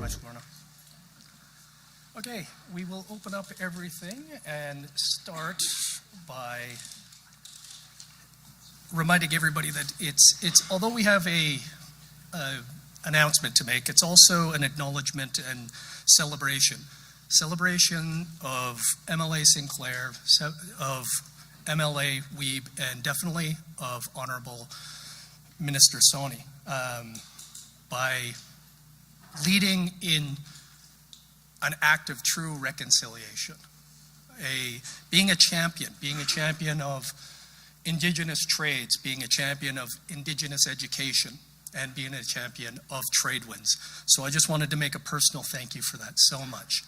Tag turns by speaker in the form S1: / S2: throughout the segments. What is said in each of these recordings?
S1: much, Lorna. Okay, we will open up everything and start by reminding everybody that it's although we have a announcement to make, it's also an acknowledgement and celebration of MLA Sinclair, of MLA Wiebe, and definitely of Honorable Minister Sawhney, by leading in an act of true reconciliation, being a champion of Indigenous trades, being a champion of Indigenous education, and being a champion of trade winds. So I just wanted to make a personal thank you for that so much.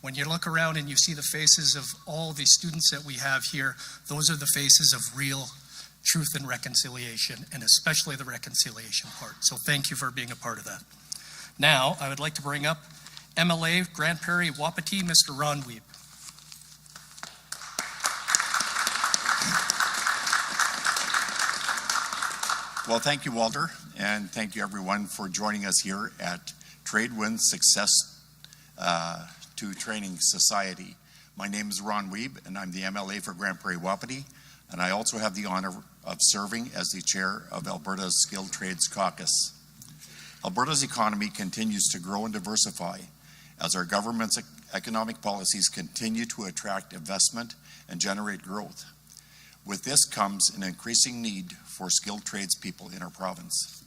S1: When you look around and you see the faces of all the students that we have here, those are the faces of real truth and reconciliation, and especially the reconciliation part. So thank you for being a part of that. Now, I would like to bring up MLA Grande Prairie Wapiti, Mr. Ron Wiebe.
S2: Well, thank you, Walter, and thank you everyone for joining us here at Tradewinds Success to Training Society. My name is Ron Wiebe, and I'm the MLA for Grande Prairie Wapiti, and I also have the honor of serving as the chair of Alberta's Skilled Trades Caucus. Alberta's economy continues to grow and diversify as our government's economic policies continue to attract investment and generate growth. With this comes an increasing need for skilled tradespeople in our province.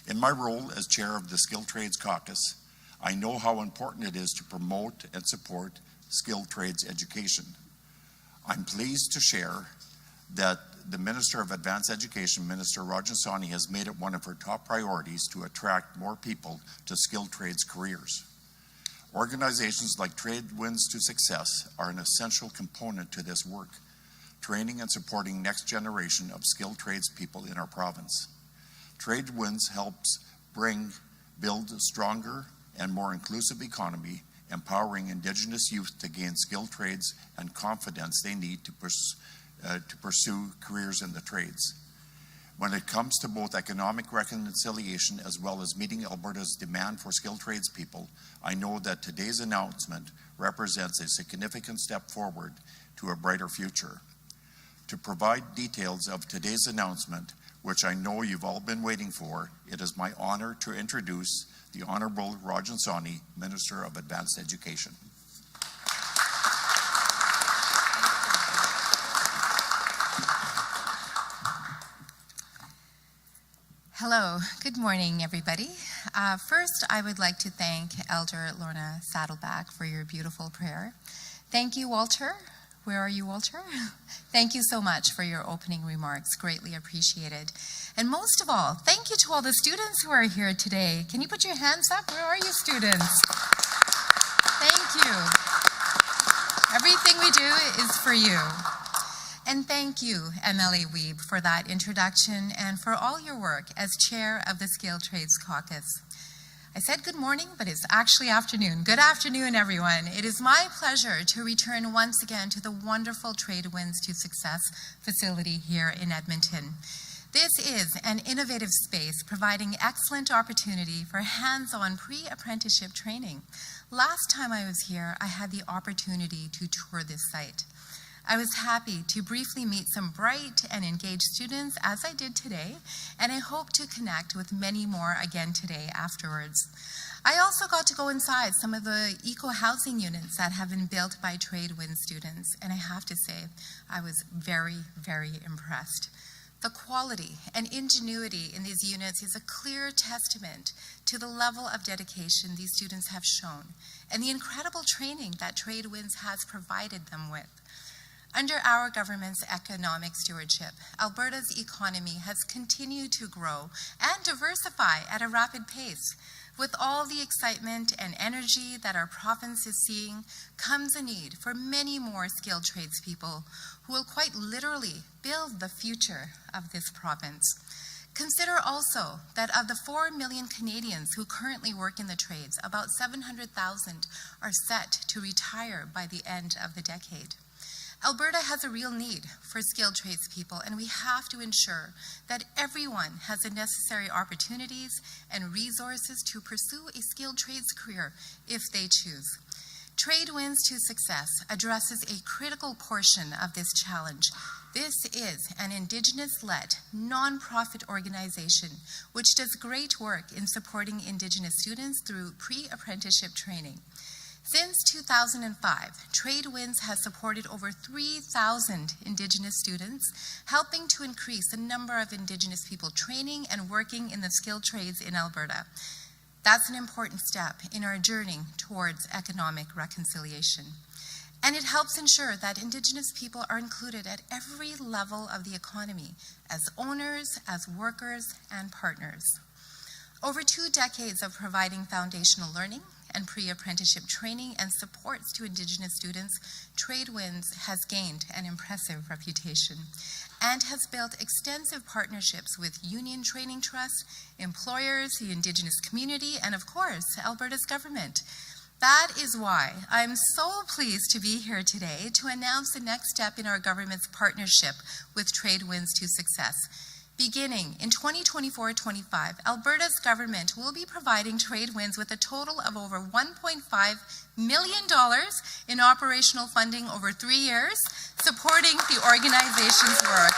S2: In my role as chair of the Skilled Trades Caucus, I know how important it is to promote and support skilled trades education. I'm pleased to share that the Minister of Advanced Education, Minister Rajan Sawhney, has made it one of her top priorities to attract more people to skilled trades careers. Organizations like Tradewinds to Success are an essential component to this work, training and supporting next generation of skilled tradespeople in our province. Tradewinds helps build a stronger and more inclusive economy, empowering Indigenous youth to gain skilled trades and confidence they need to pursue careers in the trades. When it comes to both economic reconciliation as well as meeting Alberta's demand for skilled tradespeople, I know that today's announcement represents a significant step forward to a brighter future. To provide details of today's announcement, which I know you've all been waiting for, it is my honor to introduce the Honorable Rajan Sawhney, Minister of Advanced Education.
S3: Hello, good morning, everybody. First, I would like to thank Elder Lorna Saddleback for your beautiful prayer. Thank you, Walter. Where are you, Walter? Thank you so much for your opening remarks, greatly appreciated. And most of all, thank you to all the students who are here today. Can you put your hands up? Where are you, students? Thank you. Everything we do is for you. And thank you, MLA Wiebe, for that introduction and for all your work as chair of the Skilled Trades Caucus. I said good morning, but it's actually afternoon. Good afternoon, everyone. It is my pleasure to return once again to the wonderful Tradewinds to Success facility here in Edmonton. This is an innovative space providing excellent opportunity for hands-on pre-apprenticeship training. Last time I was here, I had the opportunity to tour this site. I was happy to briefly meet some bright and engaged students, as I did today, and I hope to connect with many more again today afterwards. I also got to go inside some of the eco-housing units that have been built by Tradewinds students, and I have to say, I was very, very impressed. The quality and ingenuity in these units is a clear testament to the level of dedication these students have shown and the incredible training that Tradewinds has provided them with. Under our government's economic stewardship, Alberta's economy has continued to grow and diversify at a rapid pace. With all the excitement and energy that our province is seeing comes a need for many more skilled tradespeople who will quite literally build the future of this province. Consider also that of the 4 million Canadians who currently work in the trades, about 700,000 are set to retire by the end of the decade. Alberta has a real need for skilled tradespeople, and we have to ensure that everyone has the necessary opportunities and resources to pursue a skilled trades career if they choose. Trade Winds to Success addresses a critical portion of this challenge. This is an Indigenous-led, non-profit organization which does great work in supporting Indigenous students through pre-apprenticeship training. Since 2005, Trade Winds has supported over 3,000 Indigenous students, helping to increase the number of Indigenous people training and working in the skilled trades in Alberta. That's an important step in our journey towards economic reconciliation. And it helps ensure that Indigenous people are included at every level of the economy, as owners, as workers, and partners. Over 2 decades of providing foundational learning and pre-apprenticeship training and supports to Indigenous students, Trade Winds has gained an impressive reputation and has built extensive partnerships with Union Training Trust, employers, the Indigenous community, and of course, Alberta's government. That is why I'm so pleased to be here today to announce the next step in our government's partnership with Trade Winds to Success. Beginning in 2024-25, Alberta's government will be providing Trade Winds with a total of over $1.5 million in operational funding over 3 years, supporting the organization's work.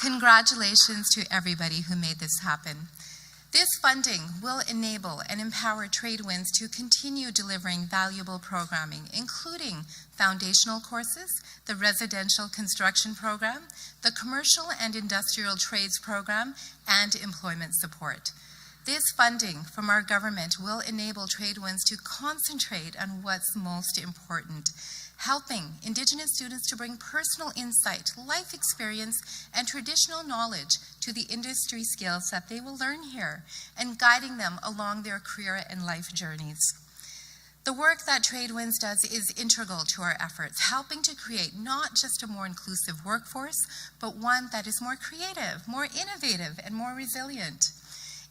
S3: Congratulations to everybody who made this happen. This funding will enable and empower Trade Winds to continue delivering valuable programming, including foundational courses, the residential construction program, the commercial and industrial trades program, and employment support. This funding from our government will enable Trade Winds to concentrate on what's most important, helping Indigenous students to bring personal insight, life experience, and traditional knowledge to the industry skills that they will learn here, and guiding them along their career and life journeys. The work that Trade Winds does is integral to our efforts, helping to create not just a more inclusive workforce, but one that is more creative, more innovative, and more resilient.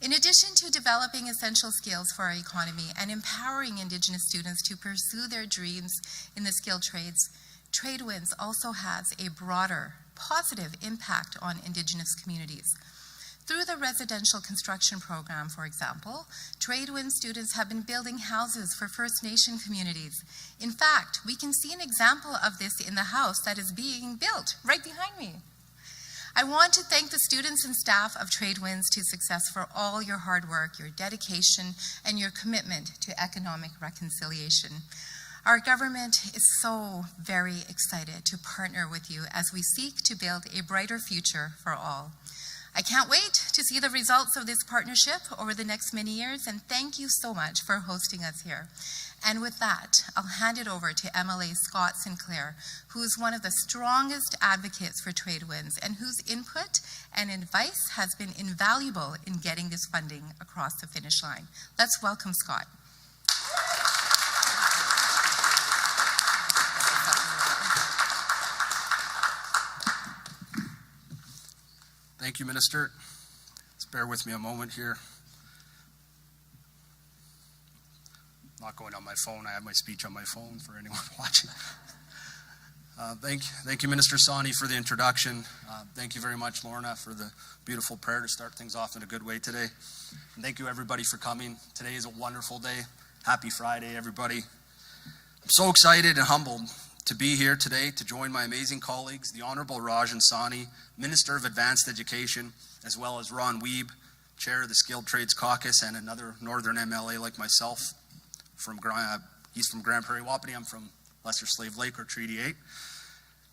S3: In addition to developing essential skills for our economy and empowering Indigenous students to pursue their dreams in the skilled trades, Trade Winds also has a broader, positive impact on Indigenous communities. Through the residential construction program, for example, Trade Winds students have been building houses for First Nation communities. In fact, we can see an example of this in the house that is being built right behind me. I want to thank the students and staff of Trade Winds to Success for all your hard work, your dedication, and your commitment to economic reconciliation. Our government is so very excited to partner with you as we seek to build a brighter future for all. I can't wait to see the results of this partnership over the next many years, and thank you so much for hosting us here. And with that, I'll hand it over to MLA Scott Sinclair, who is one of the strongest advocates for Trade Winds and whose input and advice has been invaluable in getting this funding across the finish line. Let's welcome Scott.
S4: Thank you, Minister. Just bear with me a moment here. I'm not going on my phone. I have my speech on my phone for anyone watching. Thank you, Minister Sawhney, for the introduction. Thank you very much, Lorna, for the beautiful prayer to start things off in a good way today. And thank you, everybody, for coming. Today is a wonderful day. Happy Friday, everybody. I'm so excited and humbled to be here today to join my amazing colleagues, the Honorable Rajan Sawhney, Minister of Advanced Education, as well as Ron Wiebe, Chair of the Skilled Trades Caucus, and another Northern MLA like myself. He's from Grand Prairie Wapiti. I'm from Lesser Slave Lake, or Treaty 8.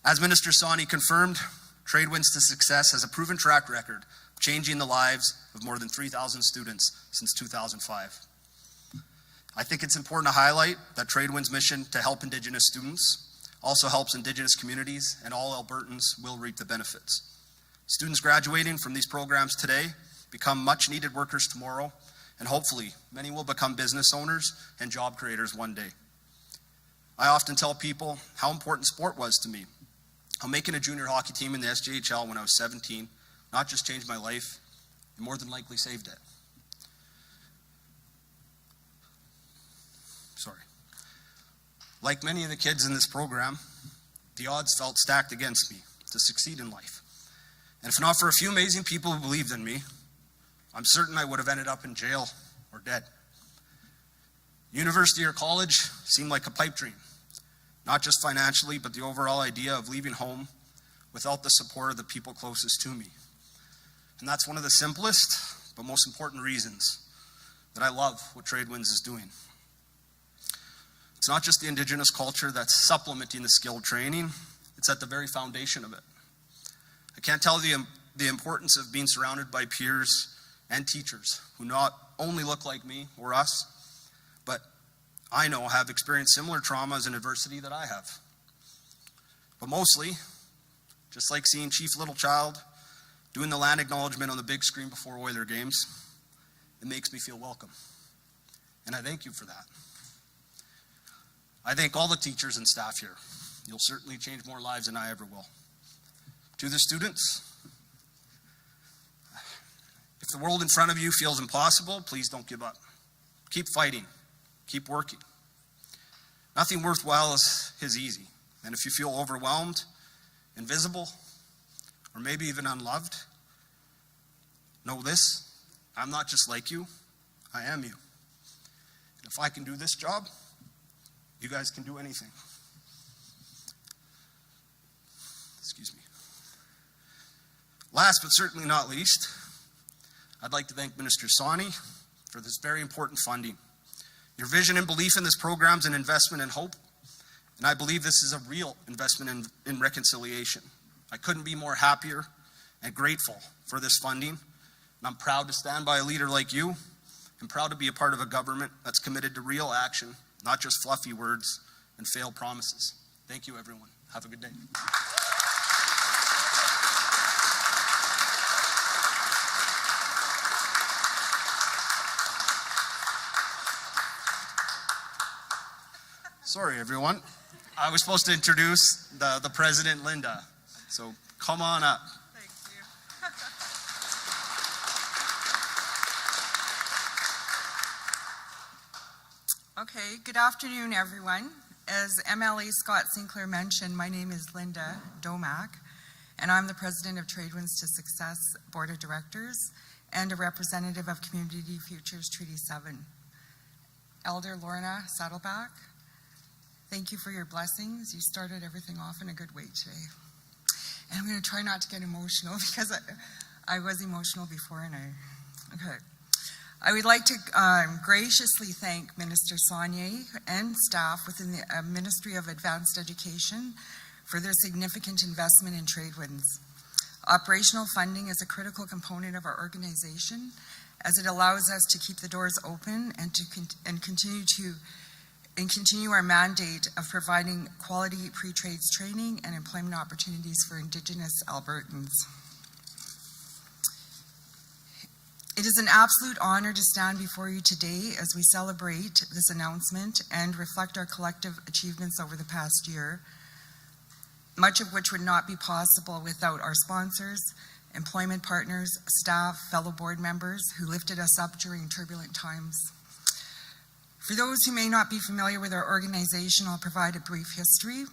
S4: As Minister Sawhney confirmed, Trade Winds to Success has a proven track record of changing the lives of more than 3,000 students since 2005. I think it's important to highlight that Trade Winds' mission to help Indigenous students also helps Indigenous communities, and all Albertans will reap the benefits. Students graduating from these programs today become much needed workers tomorrow, and hopefully many will become business owners and job creators one day. I often tell people how important sport was to me. How making a junior hockey team in the SJHL when I was 17 not just changed my life, it more than likely saved it. Like many of the kids in this program, the odds felt stacked against me to succeed in life. And if not for a few amazing people who believed in me, I'm certain I would have ended up in jail or dead. University or college seemed like a pipe dream, not just financially, but the overall idea of leaving home without the support of the people closest to me. And that's one of the simplest but most important reasons that I love what TradeWinds is doing. It's not just the Indigenous culture that's supplementing the skilled training, it's at the very foundation of it. I can't tell the importance of being surrounded by peers and teachers who not only look like me or us, but I know have experienced similar traumas and adversity that I have. But mostly, just like seeing Chief Littlechild doing the land acknowledgement on the big screen before Oiler games, it makes me feel welcome. And I thank you for that. I thank all the teachers and staff here. You'll certainly change more lives than I ever will. To the students, if the world in front of you feels impossible, please don't give up. Keep fighting. Keep working. Nothing worthwhile is easy. And if you feel overwhelmed, invisible, or maybe even unloved, know this: I'm not just like you, I am you. And if I can do this job, you guys can do anything. Excuse me. Last but certainly not least, I'd like to thank Minister Sawhney for this very important funding. Your vision and belief in this program is an investment in hope, and I believe this is a real investment in reconciliation. I couldn't be more happier and grateful for this funding, and I'm proud to stand by a leader like you, and proud to be a part of a government that's committed to real action, not just fluffy words and failed promises. Thank you, everyone. Have a good day. Sorry, everyone. I was supposed to introduce the president, Linda. So come on up.
S5: Thank you. Okay, good afternoon, everyone. As MLA Scott Sinclair mentioned, my name is Linda Domack, and I'm the president of TradeWinds to Success Board of Directors and a representative of Community Futures Treaty 7. Elder Lorna Saddleback, thank you for your blessings. You started everything off in a good way today. And I'm going to try not to get emotional because I was emotional before okay. I would like to graciously thank Minister Sawhney and staff within the Ministry of Advanced Education for their significant investment in TradeWinds. Operational funding is a critical component of our organization as it allows us to keep the doors open and continue our mandate of providing quality pre-trades training and employment opportunities for Indigenous Albertans. It is an absolute honor to stand before you today as we celebrate this announcement and reflect our collective achievements over the past year, much of which would not be possible without our sponsors, employment partners, staff, fellow board members who lifted us up during turbulent times. For those who may not be familiar with our organization, I'll provide a brief history.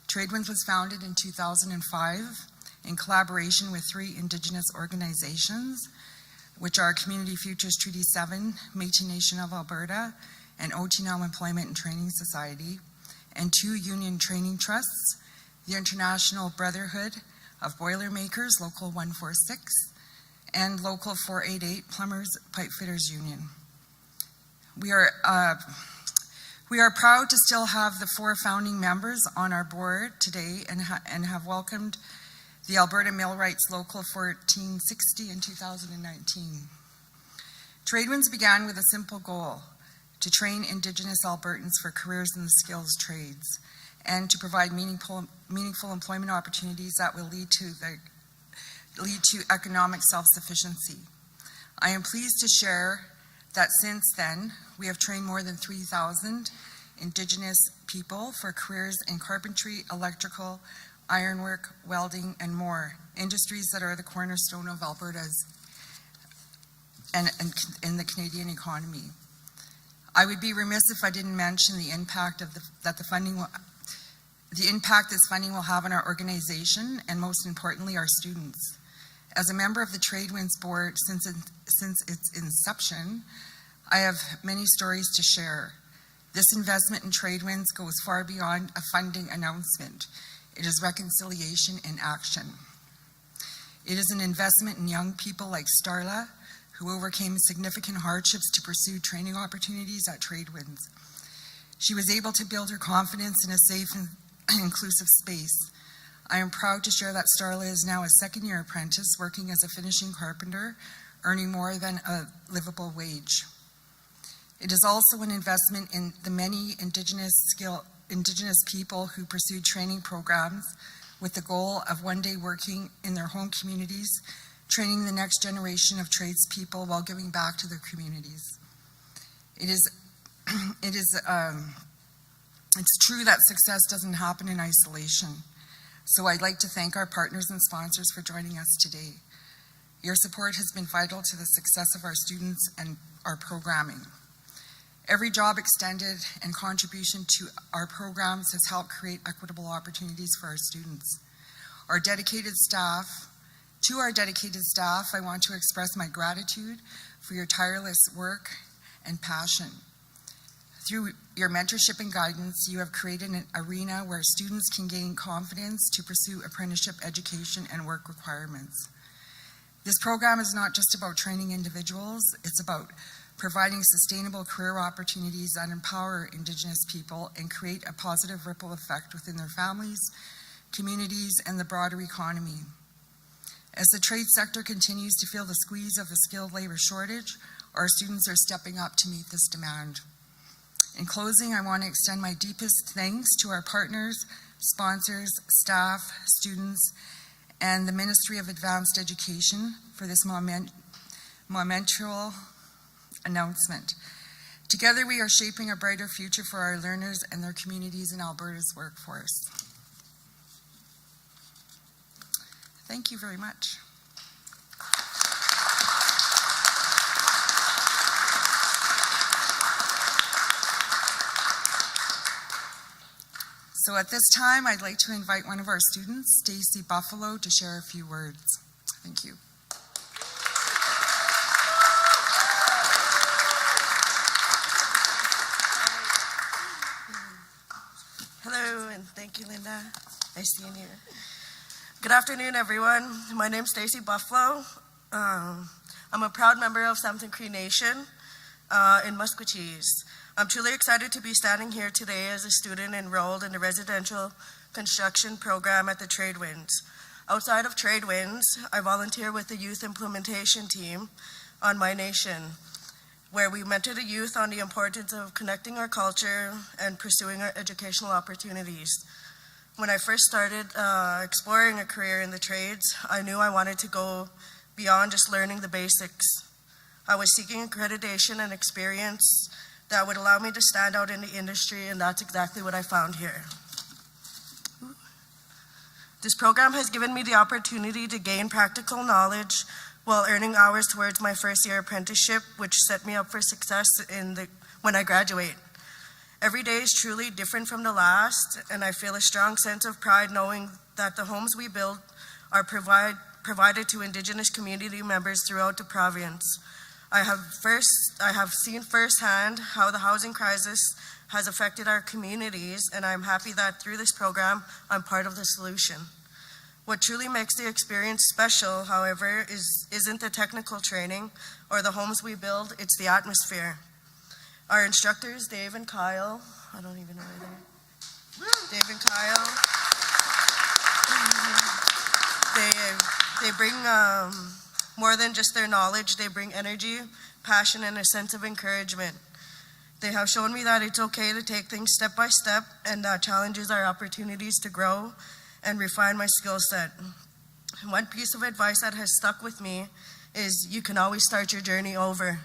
S5: TradeWinds was founded in 2005 in collaboration with 3 Indigenous organizations, which are Community Futures Treaty 7, Métis Nation of Alberta, and Otinam Employment and Training Society, and 2 union training trusts, the International Brotherhood of Boilermakers, Local 146, and Local 488, Plumbers Pipe Fitters Union. We are proud to still have the 4 founding members on our board today and have welcomed the Alberta Millwrights Local 1460 in 2019. TradeWinds began with a simple goal: to train Indigenous Albertans for careers in the skills trades and to provide meaningful employment opportunities that will lead to economic self-sufficiency. I am pleased to share that since then, we have trained more than 3,000 Indigenous people for careers in carpentry, electrical, ironwork, welding, and more, industries that are the cornerstone of Alberta's and in the Canadian economy. I would be remiss if I didn't mention the impact of the impact this funding will have on our organization and, most importantly, our students. As a member of the TradeWinds board since its inception, I have many stories to share. This investment in TradeWinds goes far beyond a funding announcement. It is reconciliation in action. It is an investment in young people like Starla, who overcame significant hardships to pursue training opportunities at TradeWinds. She was able to build her confidence in a safe and inclusive space. I am proud to share that Starla is now a second-year apprentice working as a finishing carpenter, earning more than a livable wage. It is also an investment in the many Indigenous people who pursued training programs with the goal of one day working in their home communities, training the next generation of tradespeople while giving back to their communities. It's true that success doesn't happen in isolation. So I'd like to thank our partners and sponsors for joining us today. Your support has been vital to the success of our students and our programming. Every job extended and contribution to our programs has helped create equitable opportunities for our students. To our dedicated staff, I want to express my gratitude for your tireless work and passion. Through your mentorship and guidance, you have created an arena where students can gain confidence to pursue apprenticeship education and work requirements. This program is not just about training individuals, it's about providing sustainable career opportunities that empower Indigenous people and create a positive ripple effect within their families, communities, and the broader economy. As the trade sector continues to feel the squeeze of the skilled labor shortage, our students are stepping up to meet this demand. In closing, I want to extend my deepest thanks to our partners, sponsors, staff, students, and the Ministry of Advanced Education for this momentous announcement. Together, we are shaping a brighter future for our learners and their communities in Alberta's workforce. Thank you very much. So at this time, I'd like to invite one of our students, Stacy Buffalo, to share a few words. Thank you.
S6: Hello, and thank you, Linda. Nice seeing you. Good afternoon, everyone. My name's Stacy Buffalo. I'm a proud member of Samson Cree Nation in Musquetees. I'm truly excited to be standing here today as a student enrolled in the residential construction program at the TradeWinds. Outside of TradeWinds, I volunteer with the youth implementation team on my nation, where we mentor the youth on the importance of connecting our culture and pursuing our educational opportunities. When I first started exploring a career in the trades, I knew I wanted to go beyond just learning the basics. I was seeking accreditation and experience that would allow me to stand out in the industry, and that's exactly what I found here. This program has given me the opportunity to gain practical knowledge while earning hours towards my first year apprenticeship, which set me up for success when I graduate. Every day is truly different from the last, and I feel a strong sense of pride knowing that the homes we build are provided to Indigenous community members throughout the province. I have seen firsthand how the housing crisis has affected our communities, and I'm happy that through this program, I'm part of the solution. What truly makes the experience special, however, isn't the technical training or the homes we build, it's the atmosphere. Our instructors, Dave and Kyle, I don't even know where they are. Dave and Kyle, they bring more than just their knowledge, they bring energy, passion, and a sense of encouragement. They have shown me that it's okay to take things step by step, and that challenges are opportunities to grow and refine my skill set. One piece of advice that has stuck with me is you can always start your journey over.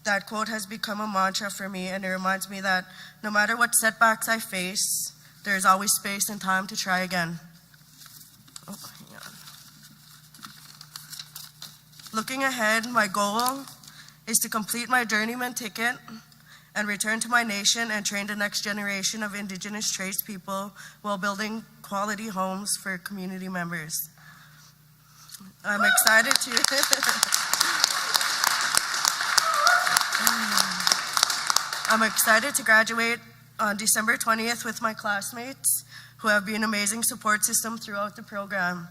S6: That quote has become a mantra for me, and it reminds me that no matter what setbacks I face, there's always space and time to try again. Oh, hang on. Looking ahead, my goal is to complete my journeyman ticket and return to my nation and train the next generation of Indigenous tradespeople while building quality homes for community members. I'm excited to graduate on December 20th with my classmates who have been an amazing support system throughout the program.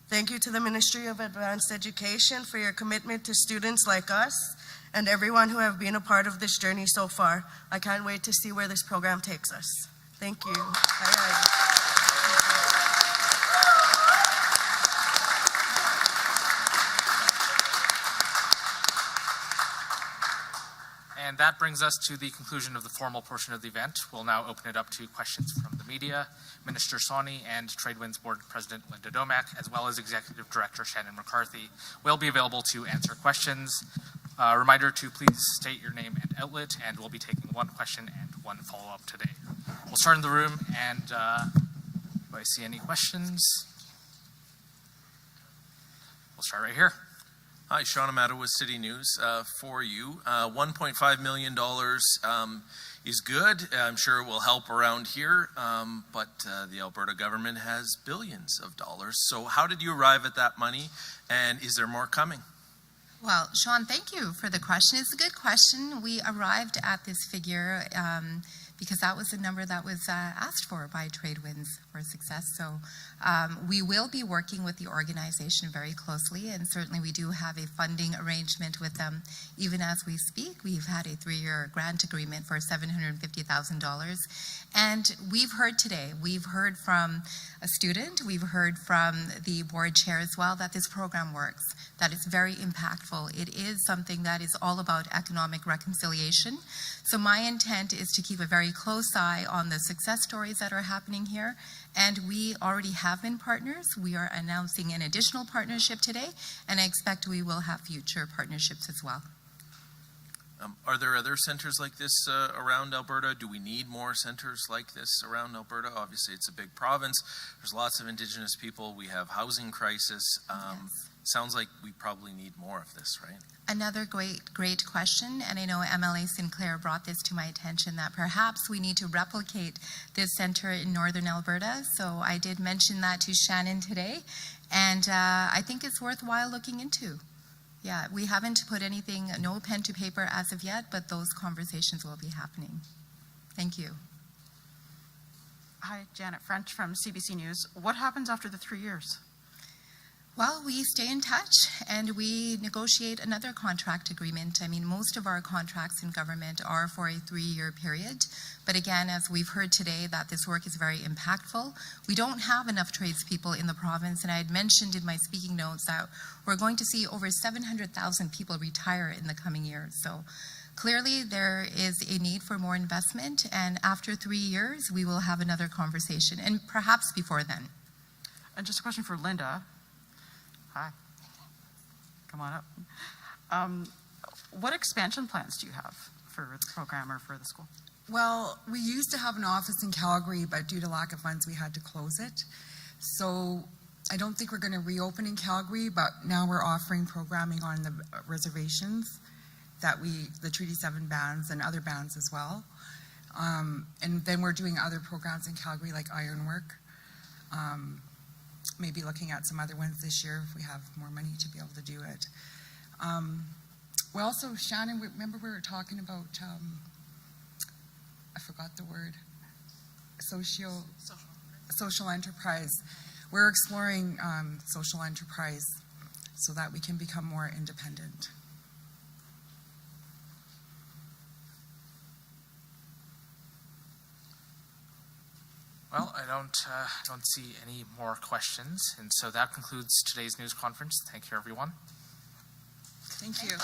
S6: Thank you to the Ministry of Advanced Education for your commitment to students like us and everyone who have been a part of this journey so far. I can't wait to see where this program takes us. Thank you.
S7: And that brings us to the conclusion of the formal portion of the event. We'll now open it up to questions from the media. Minister Sawhney and TradeWinds Board President Linda Domack, as well as Executive Director Shannon McCarthy, will be available to answer questions. Reminder to please state your name and outlet, and we'll be taking one question and one follow-up today. We'll start in the room, and do I see any questions? We'll start right here.
S8: Hi, Sean Amato with City News for you. $1.5 million is good. I'm sure it will help around here, but the Alberta government has billions of dollars. So how did you arrive at that money, and is there more coming?
S3: Well, Sean, thank you for the question. It's a good question. We arrived at this figure because that was the number that was asked for by TradeWinds for Success. So we will be working with the organization very closely, and certainly we do have a funding arrangement with them even as we speak. We've had a 3-year grant agreement for $750,000. And we've heard today, we've heard from a student, we've heard from the board chair as well, that this program works, that it's very impactful. It is something that is all about economic reconciliation. So my intent is to keep a very close eye on the success stories that are happening here. And we already have been partners. We are announcing an additional partnership today, and I expect we will have future partnerships as well.
S8: Are there other centers like this around Alberta? Do we need more centers like this around Alberta? Obviously, it's a big province. There's lots of Indigenous people. We have housing crisis.
S3: Yes.
S8: Sounds like we probably need more of this, right?
S3: Another great question, and I know MLA Sinclair brought this to my attention, that perhaps we need to replicate this center in Northern Alberta. So I did mention that to Shannon today, and I think it's worthwhile looking into. Yeah, we haven't put anything, no pen to paper as of yet, but those conversations will be happening. Thank you.
S9: Hi, Janet French from CBC News. What happens after the 3 years?
S3: Well, we stay in touch and we negotiate another contract agreement. I mean, most of our contracts in government are for a 3-year period. But again, as we've heard today, that this work is very impactful. We don't have enough tradespeople in the province, and I had mentioned in my speaking notes that we're going to see over 700,000 people retire in the coming years. So clearly there is a need for more investment, and after 3 years, we will have another conversation, and perhaps before then.
S9: And just a question for Linda. Hi. Come on up. What expansion plans do you have for the program or for the school?
S5: Well, we used to have an office in Calgary, but due to lack of funds, we had to close it. So I don't think we're going to reopen in Calgary, but now we're offering programming on the reservations that the Treaty 7 bands and other bands as well. And then we're doing other programs in Calgary like ironwork. Maybe looking at some other ones this year if we have more money to be able to do it. Well, also, Shannon, remember we were talking about, I forgot the word, social enterprise. We're exploring social enterprise so that we can become more independent.
S7: Well, I don't see any more questions, and so that concludes today's news conference. Thank you, everyone.
S5: Thank you.